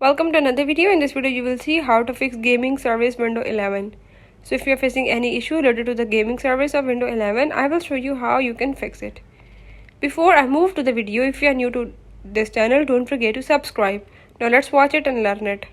Welcome to another video. In this video you will see how to fix gaming service Windows 11. So if you are facing any issue related to the gaming service of Windows 11, I will show you how you can fix it. Before I move to the video, if you are new to this channel, don't forget to subscribe. Now let's watch it and learn it.